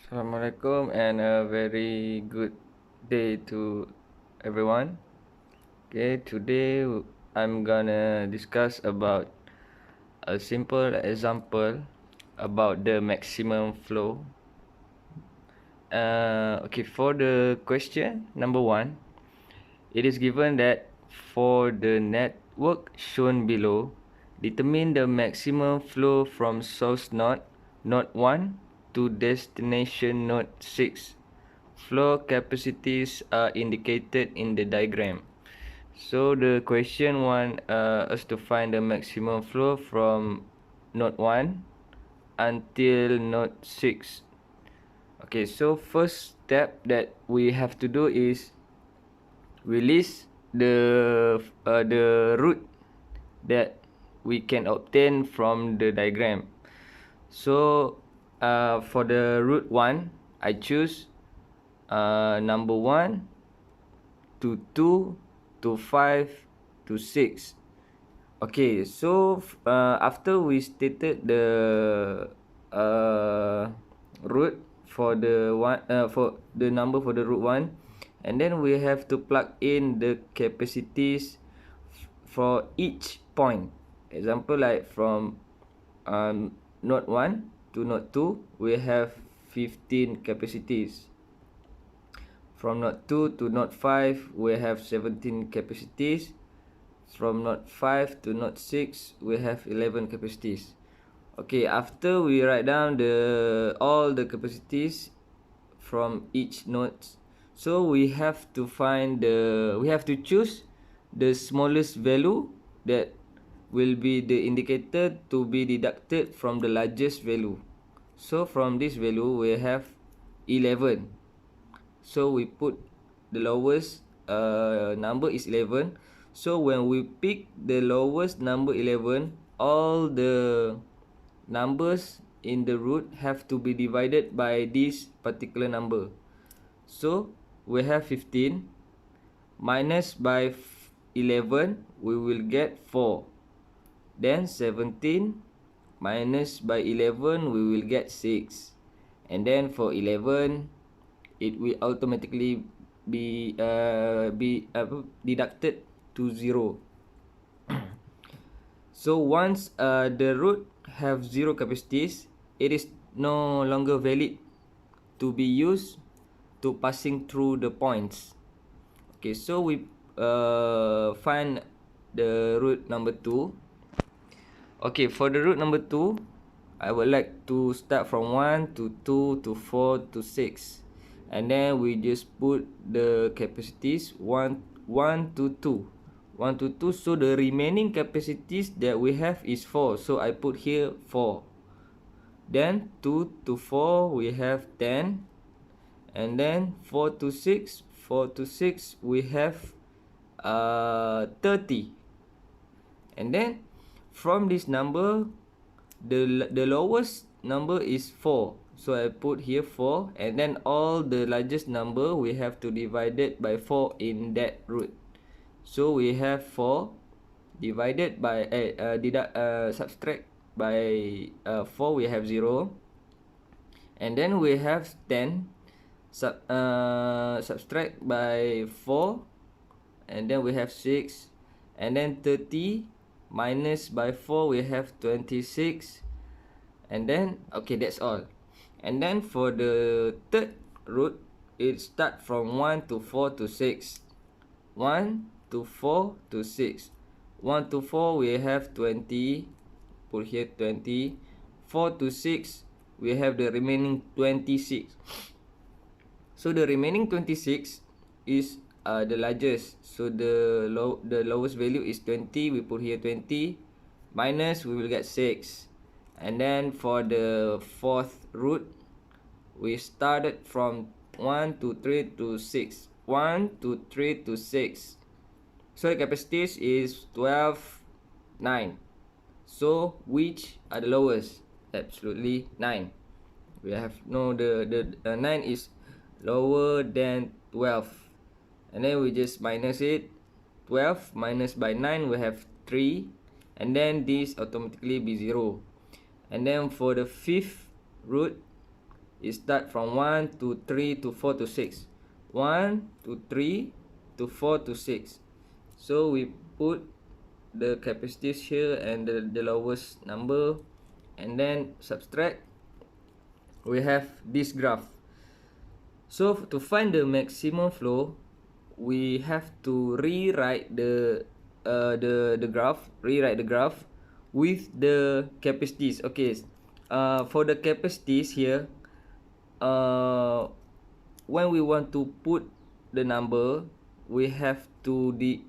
Assalamualaikum and a very good day to everyone. Okay, today I'm gonna discuss about a simple example about the maximum flow. Okay, for the question number 1, it is given that for the network shown below, determine the maximum flow from source node 1 to destination node 6. Flow capacities are indicated in the diagram. So the question want us to find the maximum flow from node 1 until node 6. Okay, so first step that we have to do is we list the route that we can obtain from the diagram. So for the route 1, I choose number 1 to 2 to 5 to 6. Okay, so after we stated the route for the number for the route 1, and then we have to plug in the capacities for each point. Example, like from node 1 to node 2, we have 15 capacities. From node 2 to node 5, we have 17 capacities. From node 5 to node 6, we have 11 capacities. Okay, after we write down all the capacities from each node, so we have to choose the smallest value that will be the indicator to be deducted from the largest value. So from this value, we have 11. So we put the lowest number is 11. So when we pick the lowest number 11, all the numbers in the root have to be divided by this particular number. So we have 15 minus by 11, we will get 4. Then 17 minus by 11, we will get 6. And then for 11, it will automatically be deducted to 0. So once the root have 0 capacities, it is no longer valid to be used to passing through the points. Okay, so we find the root number 2. Okay, for the root number 2, I would like to start from 1 to 2 to 4 to 6. And then we just put the capacities 1 to 2. 1 to 2, so the remaining capacities that we have is 4. So I put here 4. Then 2 to 4, we have 10. And then 4 to 6, we have 30. And then from this number, the lowest number is 4. So I put here 4. And then all the largest number, we have to divide it by 4 in that root. So we have 4 divided by subtract by 4, we have 0. And then we have 10 subtract by 4, and then we have 6. And then 30 minus by 4, we have 26. And then okay, that's all. And then for the third root, it start from 1 to 4 to 6. 1 to 4 to 6. 1 to 4, we have 20. Put here 20. 4 to 6, we have the remaining 26. So the remaining 26 is the largest. So the lowest value is 20. We put here 20. Minus, we will get 6. And then for the fourth root, we started from 1 to 3 to 6. 1 to 3 to 6. So the capacities is 12, 9. So which are the lowest? Absolutely 9. We have the 9 is lower than 12. And then we just minus it. 12 minus by 9, we have 3. And then this automatically be 0. And then for the fifth root, it start from 1 to 3 to 4 to 6. 1 to 3 to 4 to 6. So we put the capacities here and the lowest number, and then subtract. We have this graph. So to find the maximum flow, we have to rewrite the graph, with the capacities. Okay, for the capacities here, when we want to put the number, we have to the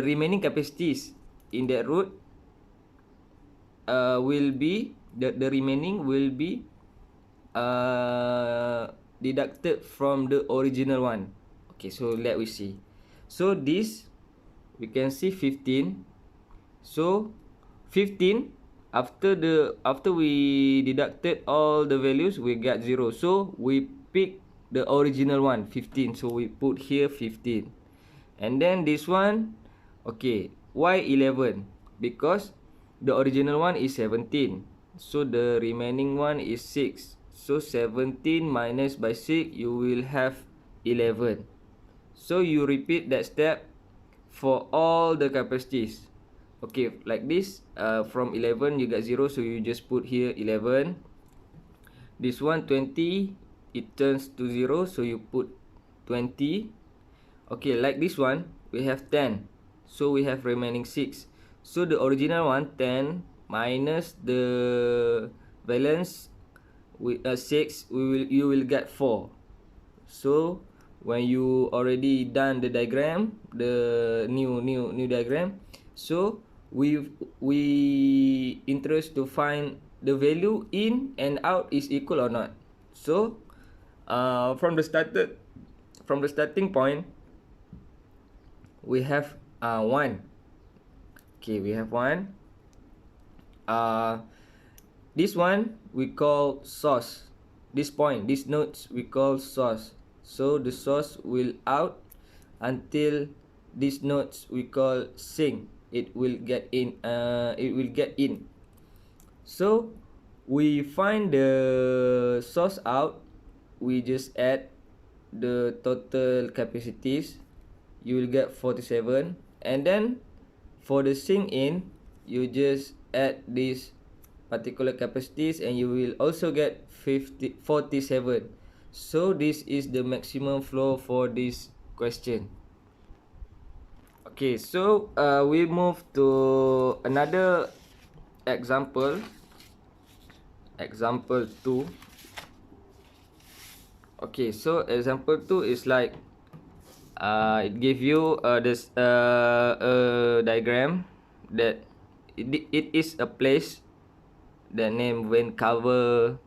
remaining capacities in that root will be the remaining will be deducted from the original one. Okay, so let we see. So this we can see 15. So 15 after we deducted all the values, we get 0. So we pick the original one, 15. So we put here 15. And then this one, okay, why 11? Because the original one is 17. So the remaining one is 6. So 17 minus by 6, you will have 11. So you repeat that step for all the capacities. Okay, like this, from 11 you get 0, so you just put here 11. This one 20, it turns to 0, so you put 20. Okay, like this one, we have 10, so we have remaining 6. So the original one, 10 minus the balance with 6, you will get 4. So when you already done the diagram, the new diagram, so we interest to find the value in and out is equal or not. So from the starting point, we have 1. Okay, we have 1. This one we call source. This point, these nodes we call source. So the source will out until these nodes we call sink. It will get in. So we find the source out. We just add the total capacities. You will get 47. And then for the sink in, you just add this particular capacities and you will also get 47. So this is the maximum flow for this question. Okay, so we move to another example. Example 2. Okay, so example 2 is like it give you this diagram that it is a place that name Vancouver,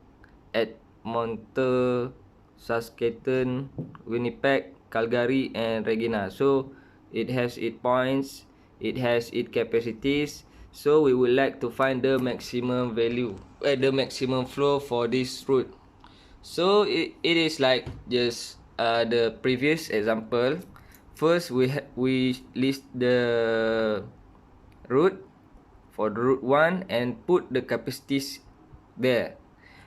Edmonton, Saskatoon, Winnipeg, Calgary, and Regina. So it has its points, it has its capacities. So we would like to find the maximum value, the maximum flow for this route. So it is like just the previous example. First we list the route for the route 1 and put the capacities there.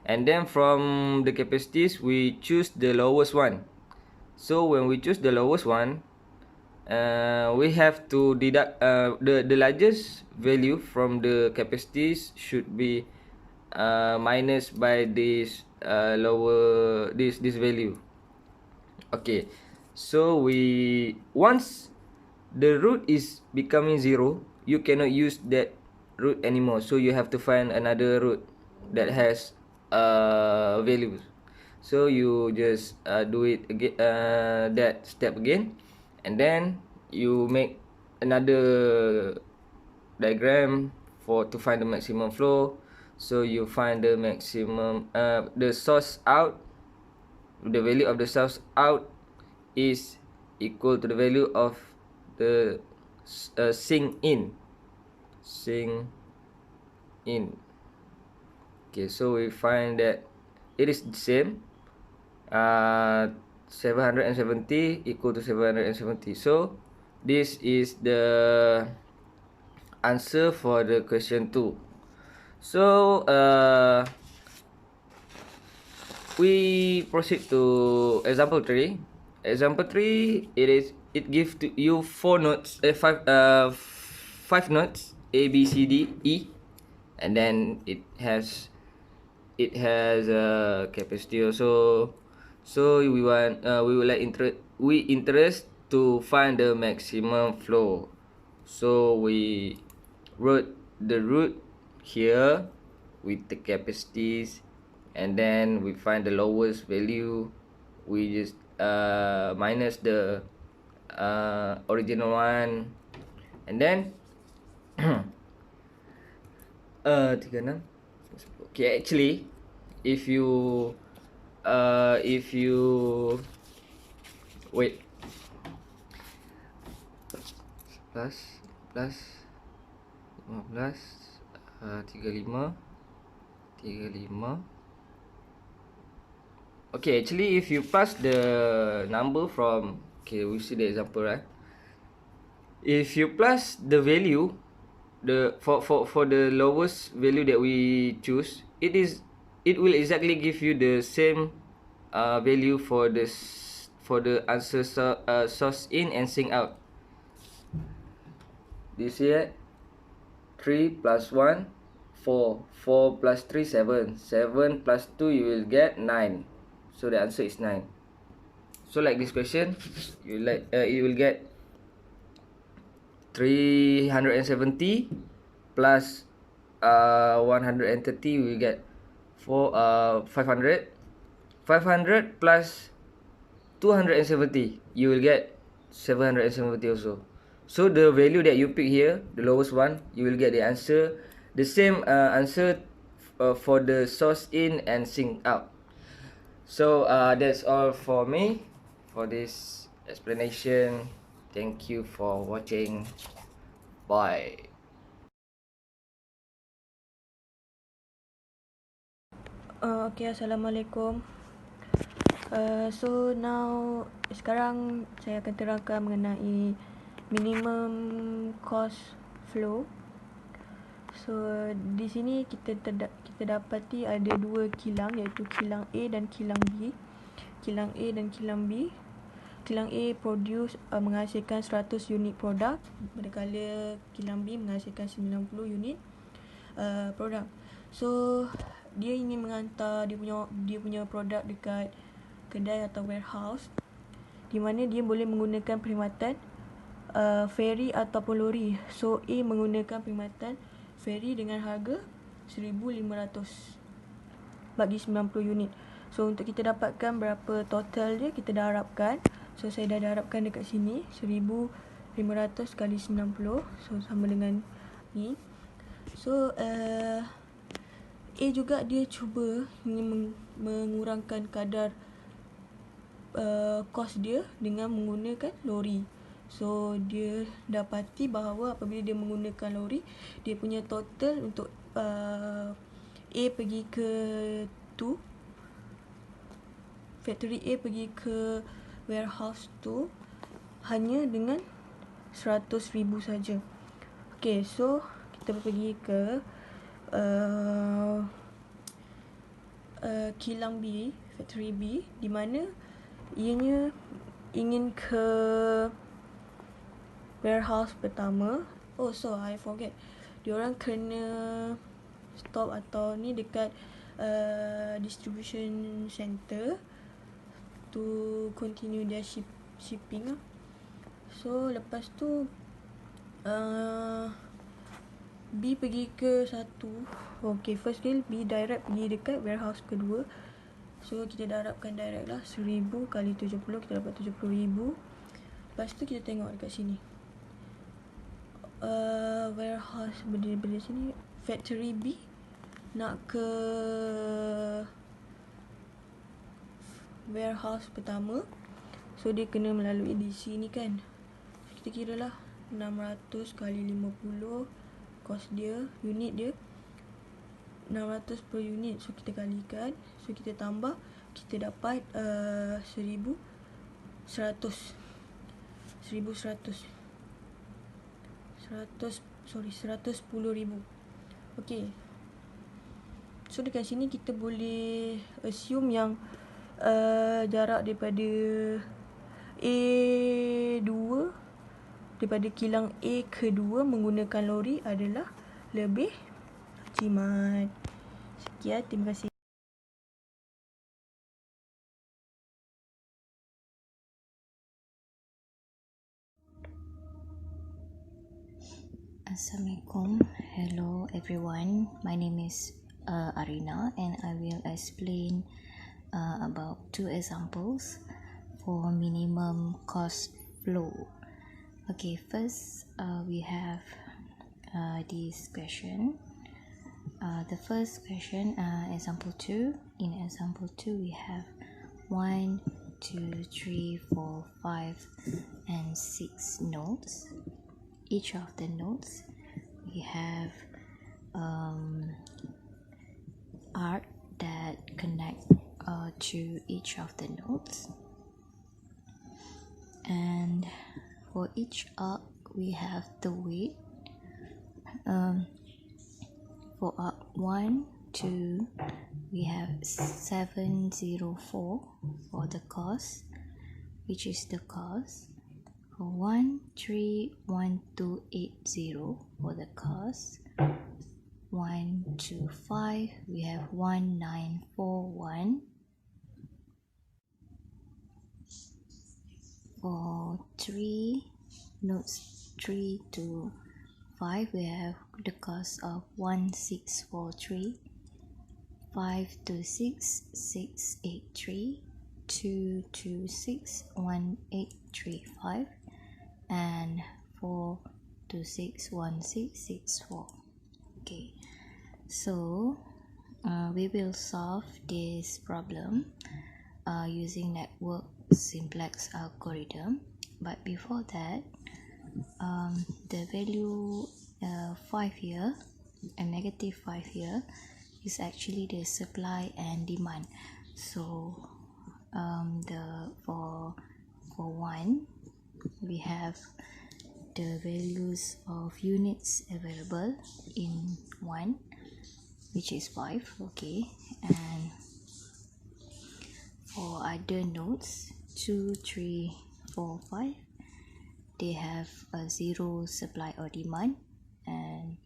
And then from the capacities, we choose the lowest one. So when we choose the lowest one, we have to deduct the largest value from the capacities should be minus by this this value. Okay, so once the root is becoming 0, you cannot use that root anymore. So you have to find another root that has values. So you just do it again, that step again, and then you make another diagram to find the maximum flow. So you find the maximum the source out. The value of the source out is equal to the value of the sink in. Okay, so we find that it is the same. 770 equal to 770. So this is the answer for the question 2. So we proceed to example 3. Example 3, it gives to you 4 notes, 5 notes A, B, C, D, E, and then it has a capacity also. So we would like interest to find the maximum flow. So we wrote the root here with the capacities, and then we find the lowest value. We just minus the original one, and then 36. Okay, actually, if you wait, plus plus 15, 35 35. Okay, actually if you plus the number from, okay, we see the example, right? If you plus the value, for the lowest value that we choose, it will exactly give you the same value for the answer source in and sink out. This here, 3 plus 1, 4. 4 plus 3, 7. 7 plus 2, you will get 9. So the answer is 9. So like this question, you will get 370 plus 130, we get 500. 500 plus 270, you will get 770 also. So the value that you pick here, the lowest one, you will get the answer, the same answer for the source in and sink out. So that's all for me for this explanation. Thank you for watching. Bye. Okay, Assalamualaikum. So now sekarang saya akan terangkan mengenai minimum cost flow. So di sini kita dapati ada dua kilang, iaitu kilang A dan kilang B. Kilang A dan kilang B. Kilang A menghasilkan 100 unit produk, manakala kilang B menghasilkan 90 unit produk. So dia ingin menghantar dia punya produk dekat kedai atau warehouse, di mana dia boleh menggunakan perkhidmatan ferry ataupun lori. So A menggunakan perkhidmatan ferry dengan harga 1,500 bagi 90 unit. So untuk kita dapatkan berapa total dia, kita dah harapkan. So saya dah harapkan dekat sini 1,500 kali 90, so sama dengan ni. So A juga dia cuba ingin mengurangkan kadar kos dia dengan menggunakan lori. So dia dapati bahawa apabila dia menggunakan lori, dia punya total untuk A pergi ke tu, factory A pergi ke warehouse tu, hanya dengan 100,000 saja. Okay, so kita pergi ke kilang B, factory B, di mana ianya ingin ke warehouse pertama. Oh, so I forget, diorang kena stop atau ni dekat distribution center to continue their shipping lah. So lepas tu B pergi ke satu. Okay, first kali B direct pergi dekat warehouse kedua. So kita dah harapkan direct lah, 1,000 kali 70, kita dapat 70,000. Lepas tu kita tengok dekat sini, warehouse berdiri sini, factory B nak ke warehouse pertama. So dia kena melalui di sini kan. Kita kira lah 600 kali 50, kos dia, unit dia 600 per unit. So kita kalikan, so kita tambah, kita dapat 1,100. Sorry, 110,000. Okay, So dekat sini kita boleh assume yang jarak daripada A2, daripada kilang A ke 2 menggunakan lori adalah lebih jimat. Sekian, terima kasih. Assalamualaikum. Hello everyone. My name is Arina, and I will explain about two examples for minimum cost flow. Okay, first we have this question. The first question, example 2. In example 2, we have 1, 2, 3, 4, 5, and 6 nodes. Each of the nodes, we have arc that connect to each of the nodes, and for each arc we have the weight. For arc 1, 2, we have 704 for the cost, which is the cost. For 131280 for the cost. 125, we have 1941. For 3 notes 3 to 5, we have the cost of 1643. 5 to 6, 683. 2 to 6, 1835. And 4 to 6, 1664. Okay, so we will solve this problem using network simplex algorithm. But before that, the value 5 here and negative 5 here is actually the supply and demand. So for 1, we have the values of units available in 1, which is 5. Okay, and for other nodes 2, 3, 4, 5, they have a 0 supply or demand. And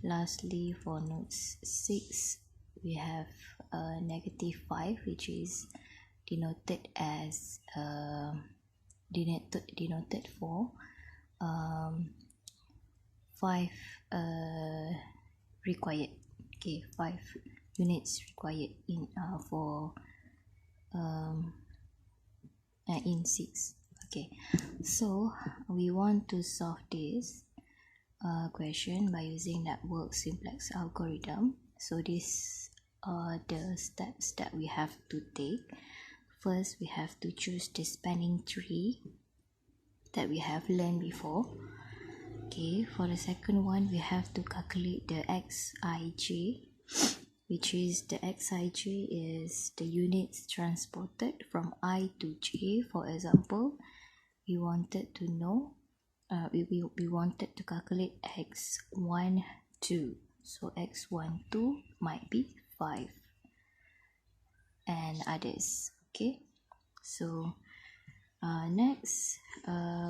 lastly, for nodes 6, we have a negative 5, which is denoted as denoted for 5 required. Okay, 5 units required in for in 6. Okay, so we want to solve this question by using network simplex algorithm. So these are the steps that we have to take. First, we have to choose the spanning tree that we have learned before. Okay, for the second one, we have to calculate the Xij, which is the Xij is the units transported from I to J. For example, we wanted to know we wanted to calculate X12, so X12 might be 5 and others. Okay, so next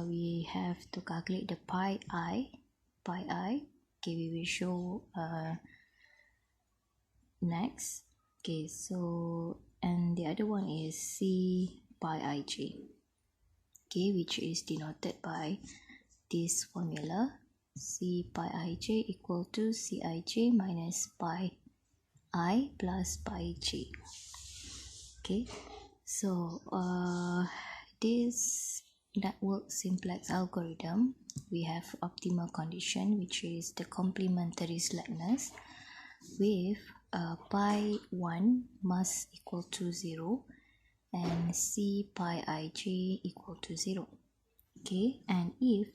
we have to calculate the pi I. Okay, we will show next. Okay, so and the other one is C pi ij. Okay, which is denoted by this formula. C pi ij equal to Cij minus pi I plus pi j. Okay, so this network simplex algorithm, we have optimal condition, which is the complementary slackness with pi 1 must equal to 0 and C pi ij equal to 0. Okay, and if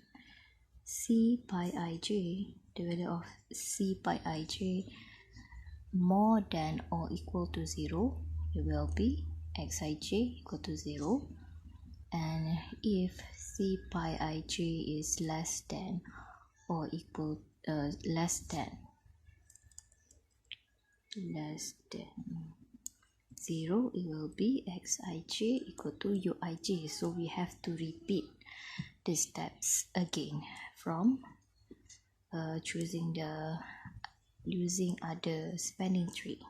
C pi ij, the value of C pi ij more than or equal to 0, it will be Xij equal to 0. And if C pi ij is less than or equal less than less than 0, it will be xij equal to uij. So we have to repeat the steps again from using other spanning tree.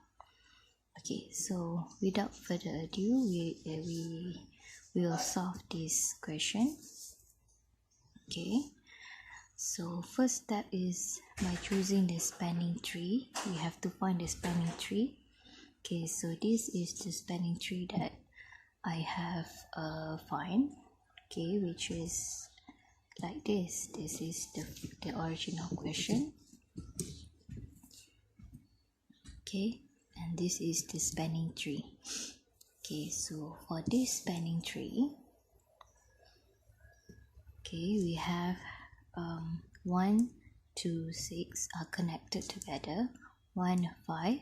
Okay, so without further ado, we will solve this question. Okay, so first step is by choosing the spanning tree. We have to find the spanning tree. Okay, so this is the spanning tree that I have find. Okay, which is like this. This is the original question. Okay, and this is the spanning tree. Okay, so for this spanning tree, okay, we have 1, 2, 6 are connected together. 1, 5,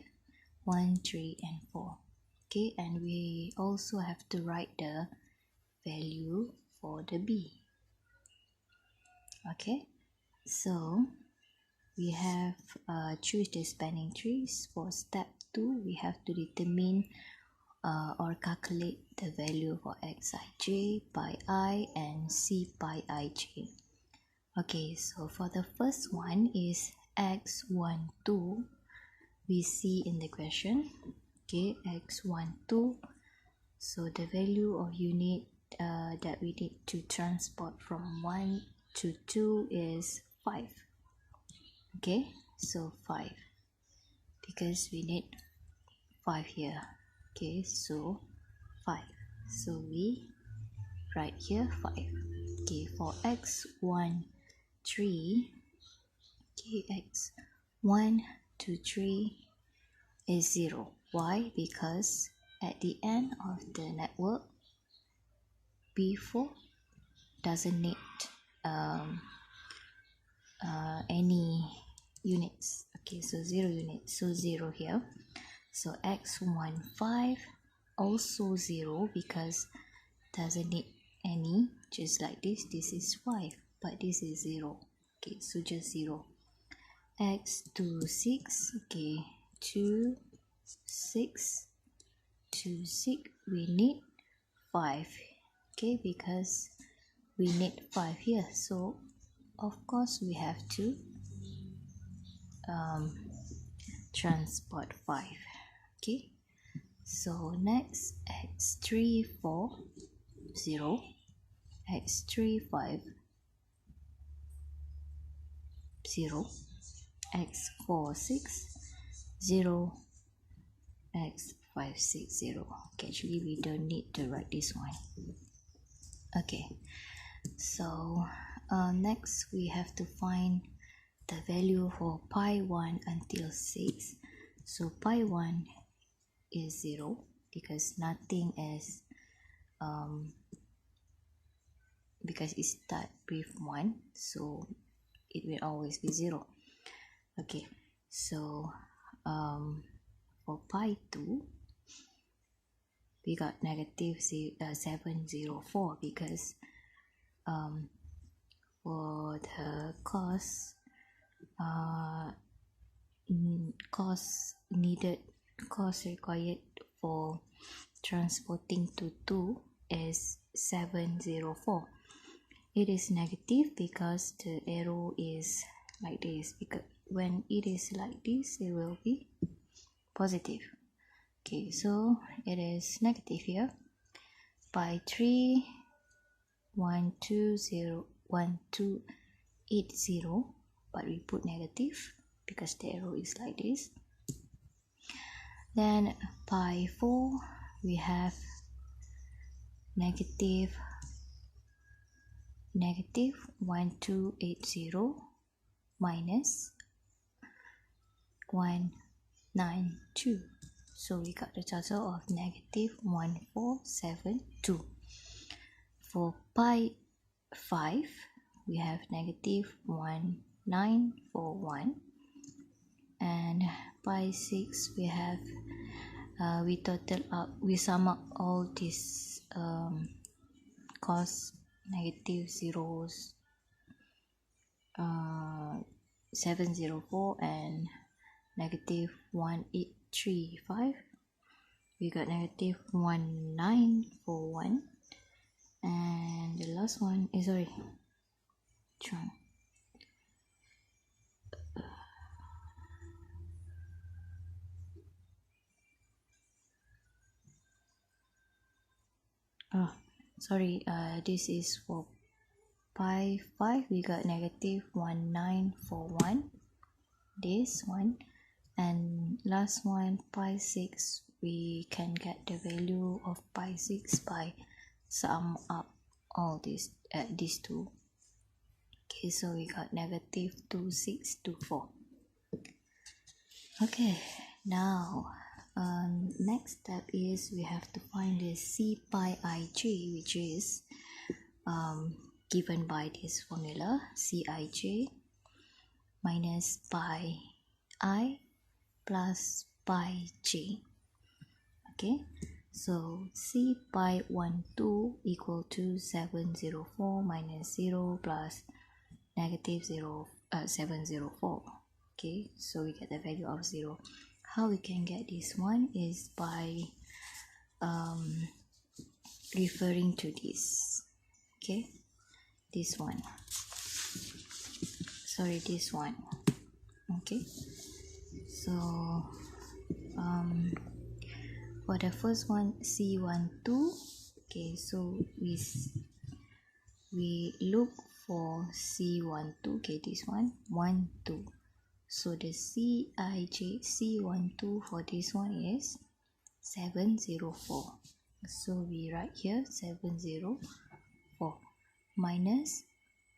1, 3, and 4. Okay, and we also have to write the value for the b. Okay, so we have choose the spanning trees. For step 2, we have to determine or calculate the value for xij, pi I, and c pi ij. Okay, so for the first one is x12, we see in the question. Okay, x12, so the value of unit that we need to transport from 1 to 2 is 5. Okay, so 5, because we need 5 here. Okay, so 5, so we write here 5. Okay, for x1 3, okay, x1 to 3 is 0. Why? Because at the end of the network, B4 doesn't need any units. Okay, so 0 units, so 0 here. So x15 also 0 because doesn't need any, just like this. This is 5, but this is 0. Okay, so just 0. x26, okay, 2, 6, 2, 6, we need 5. Okay, because we need 5 here, so of course we have to transport 5. Okay, so next x34 0, x35 0, x46 0, x56 0. Okay, actually we don't need to write this one. Okay, so next we have to find the value for pi 1 until 6. So pi 1 is 0 because nothing is because it start with 1, so it will always be 0. Okay, so for pi 2 we got negative 704 because for the cost required for transporting to 2 is 704. It is negative because the arrow is like this, because when it is like this it will be positive. Okay, so it is negative here. Pi 3 1280, but we put negative because the arrow is like this. Then pi 4 we have negative 1280 minus 192, so we got the total of negative 1472. For pi 5 we have negative 1941, and pi 6 we have we sum up all these cos negative zeros 704 and negative 3, 5. We got negative 1, 9, 4, 1. And the last one is, sorry, which one? Oh, sorry, this is for pi 5. We got negative 1941. This one. And last one, pi 6. We can get the value of pi 6 by sum up all these two. Okay, so we got negative 2624. Okay, now next step is we have to find the c pi ij, which is given by this formula, Cij minus pi I plus pi j. Okay, so c pi 12 equal to 704 minus 0 plus negative 704. Okay, so we get the value of 0. How we can get this one is by referring to this. Okay, this one, sorry, this one. Okay, so for the first one, C12. Okay, so we look for C12. Okay, this one 1 2. So the Cij C12 for this one is 704. So we write here 704 minus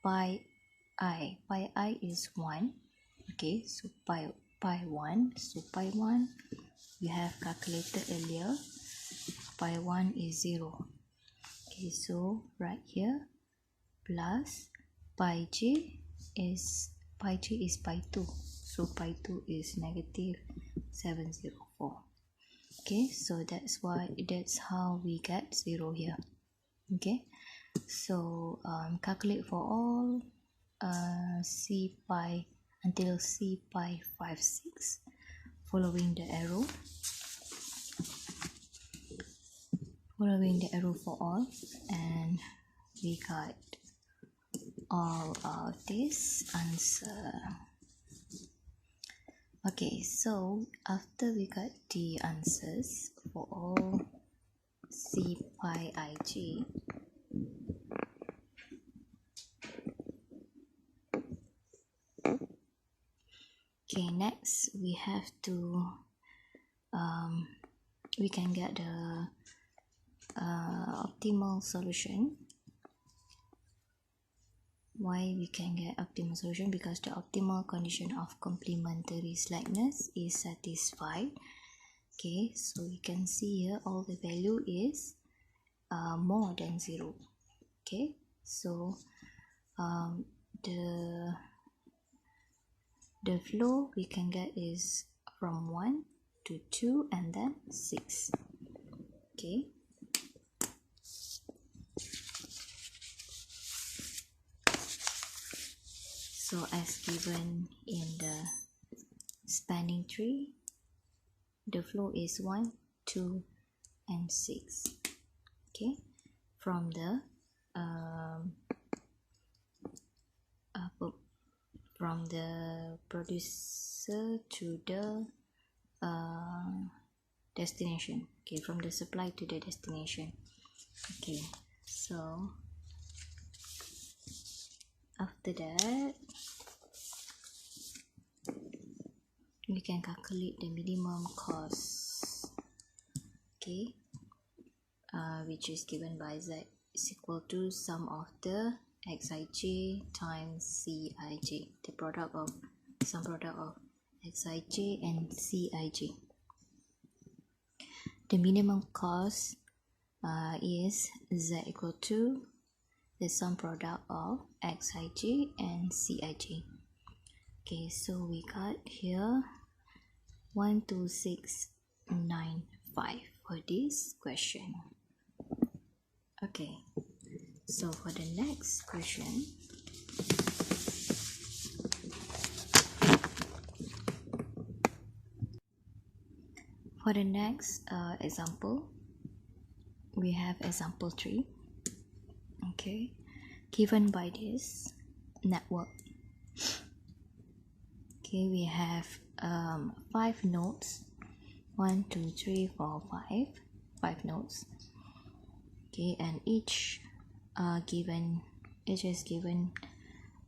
pi I. Pi I is 1. Okay, so pi 1. So pi 1 we have calculated earlier. Pi 1 is 0. Okay, so right here plus pi j is pi 2. So pi 2 is negative 704. Okay, so that's how we get 0 here. Okay, so calculate for all c pi until c pi 5 6, following the arrow for all, and we got all of this answer. Okay, so after we got the answers for all c pi ij, okay, next we have to we can get the optimal solution. Why we can get optimal solution? Because the optimal condition of complementary slackness is satisfied. Okay, so we can see here all the value is more than 0. Okay, so the flow we can get is from 1 to 2 and then 6. Okay, so as given in the spanning tree, the flow is 1, 2 and 6. Okay, from the producer to the destination. Okay, from the supply to the destination. Okay, so after that we can calculate the minimum cost. Okay, which is given by Z is equal to sum of the Xij times Cij, the product of sum product of Xij and Cij. The minimum cost is Z equal to the sum product of Xij and Cij. Okay, so we got here 12695 for this question. Okay, so for the next question, For the next example, we have example 3. Okay, given by this network. Okay, we have 5 nodes. 1, 2, 3, 4, 5 nodes. Okay, and each is given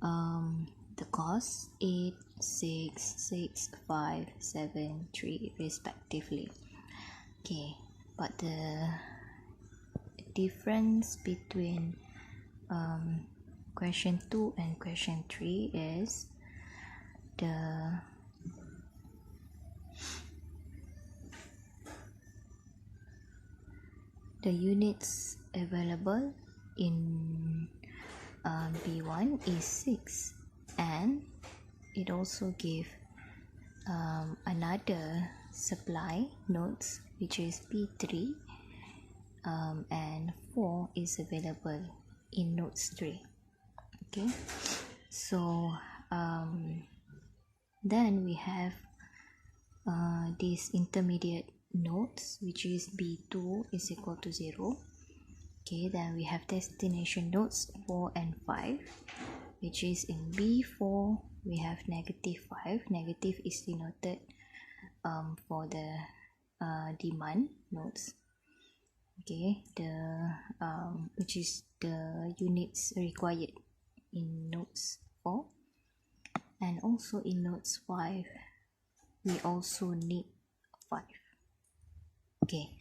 the cost 8, 6, 6, 5, 7, 3 respectively. Okay, but the difference between question 2 and question 3 is the units available in B1 is 6, and it also give another supply nodes which is B3, and 4 is available in nodes 3. Okay, so then we have these intermediate nodes which is B2 is equal to 0. Okay, then we have destination nodes 4 and 5, which is in B4 we have -5. Negative is denoted for the demand nodes. Okay, the which is the units required in nodes 4, and also in nodes 5 we also need 5. Okay,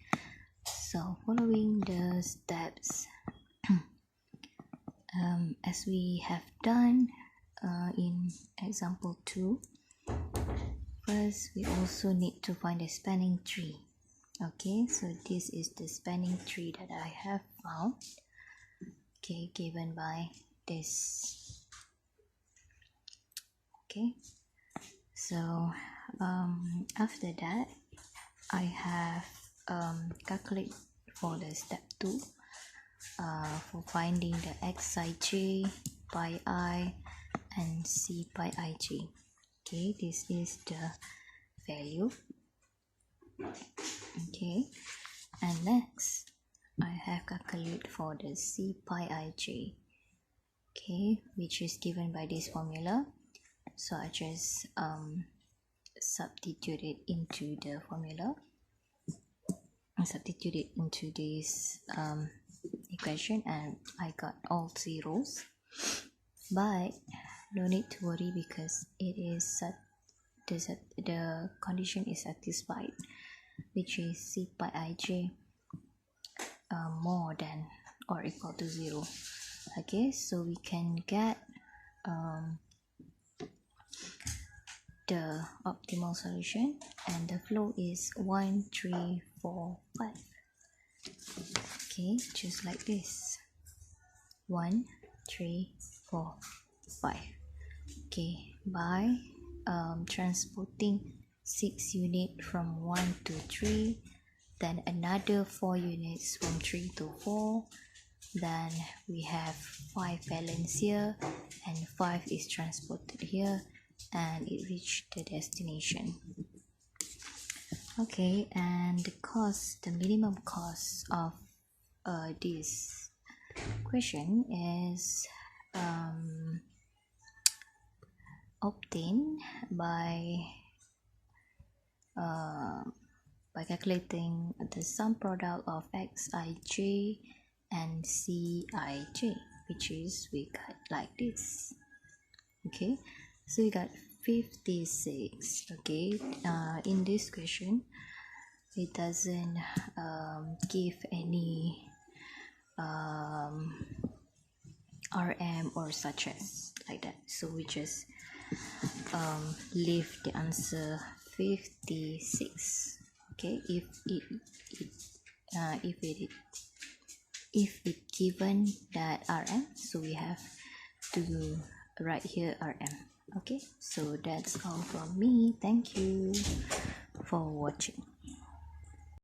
so following the steps as we have done in example 2, first we also need to find the spanning tree. Okay, so this is the spanning tree that I have found. Okay, given by this. Okay, so after that I have calculate for the step 2 for finding the xij, pi I, and c pi ij. Okay, this is the value. Okay, and next I have calculate for the c pi ij. Okay, which is given by this formula, so I just substitute it into the formula. Substitute it into this equation, and I got all zeros. But no need to worry because it is the condition is satisfied, which is c pi ij more than or equal to 0. Okay, so we can get the optimal solution, and the flow is 1, 3, 4, 5. Okay, just like this. 1, 3, 4, 5. Okay, by transporting 6 units from 1 to 3, then another 4 units from 3 to 4, then we have 5 balance here, and 5 is transported here, and it reached the destination. Okay, and the minimum cost of this question is obtained by calculating the sum product of xij and cij, which is we got like this. Okay, so we got 56. Okay, in this question it doesn't give any RM or such as like that, so we just leave the answer 56. Okay, if it given that RM, so we have to write here RM. Okay, so that's all from me. Thank you for watching.